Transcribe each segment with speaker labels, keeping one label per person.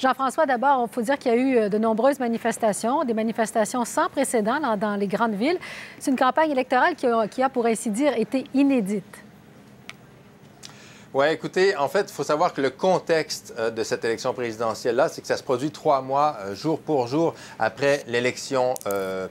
Speaker 1: Jean-François, d'abord, il faut dire qu'il y a eu de nombreuses manifestations, des manifestations sans précédent dans les grandes villes. C'est une campagne électorale qui a, pour ainsi dire, été inédite.
Speaker 2: Oui, écoutez, en fait, il faut savoir que le contexte de cette élection présidentielle-là, c'est que ça se produit 3 mois, jour pour jour, après l'élection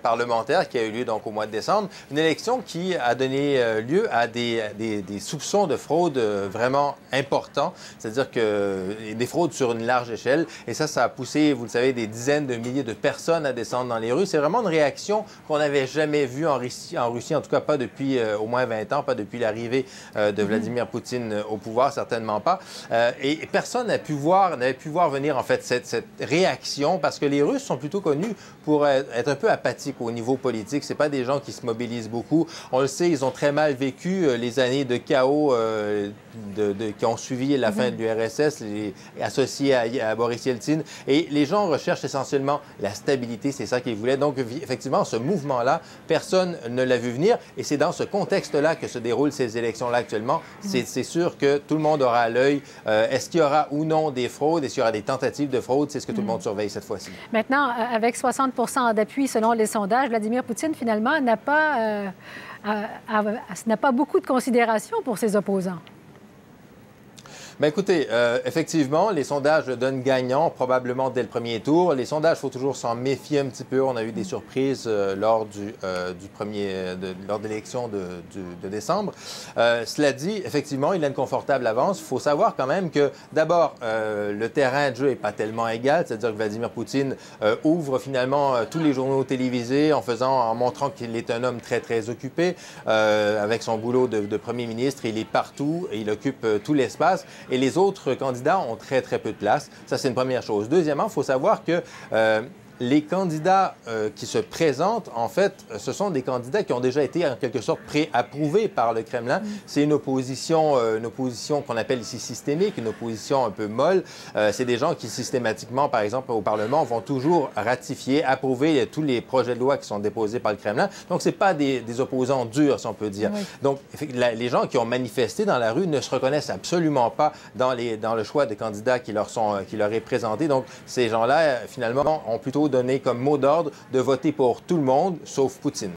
Speaker 2: parlementaire qui a eu lieu donc au mois de décembre. Une élection qui a donné lieu à des soupçons de fraude vraiment importants, c'est-à-dire que des fraudes sur une large échelle. Et ça a poussé, vous le savez, des dizaines de milliers de personnes à descendre dans les rues. C'est vraiment une réaction qu'on n'avait jamais vue en Russie, en tout cas pas depuis au moins 20 ans, pas depuis l'arrivée de Vladimir Poutine au pouvoir. Certainement pas. Et personne n'avait pu voir venir, en fait, cette réaction, parce que les Russes sont plutôt connus pour être un peu apathiques au niveau politique. C'est pas des gens qui se mobilisent beaucoup. On le sait, ils ont très mal vécu les années de chaos qui ont suivi la fin de l'URSS, associés à Boris Yeltsin. Et les gens recherchent essentiellement la stabilité, c'est ça qu'ils voulaient. Donc, effectivement, ce mouvement-là, personne ne l'a vu venir. Et c'est dans ce contexte-là que se déroulent ces élections-là actuellement. C'est sûr que tout le monde aura à l'œil. Est-ce qu'il y aura ou non des fraudes? Est-ce qu'il y aura des tentatives de fraude? C'est ce que tout le monde surveille cette fois-ci.
Speaker 1: Maintenant, avec 60 d'appui selon les sondages, Vladimir Poutine, finalement, n'a pas beaucoup de considération pour ses opposants.
Speaker 2: Bien, écoutez, effectivement, les sondages le donnent gagnant, probablement dès le premier tour. Les sondages, il faut toujours s'en méfier un petit peu. On a eu des surprises lors de l'élection de décembre. Cela dit, effectivement, il a une confortable avance. Il faut savoir quand même que, d'abord, le terrain de jeu n'est pas tellement égal. C'est-à-dire que Vladimir Poutine ouvre finalement tous les journaux télévisés en montrant qu'il est un homme très, très occupé. Avec son boulot de premier ministre, il est partout et il occupe tout l'espace. Et les autres candidats ont très, très peu de place. Ça, c'est une première chose. Deuxièmement, il faut savoir que les candidats qui se présentent, en fait, ce sont des candidats qui ont déjà été, en quelque sorte, préapprouvés par le Kremlin. C'est une opposition qu'on appelle ici systémique, une opposition un peu molle. C'est des gens qui, systématiquement, par exemple, au Parlement, vont toujours ratifier, approuver tous les projets de loi qui sont déposés par le Kremlin. Donc, ce n'est pas des opposants durs, si on peut dire. Oui. Donc, les gens qui ont manifesté dans la rue ne se reconnaissent absolument pas dans le choix des candidats qui leur est présenté. Donc, ces gens-là, finalement, ont plutôt donné comme mot d'ordre de voter pour tout le monde, sauf Poutine.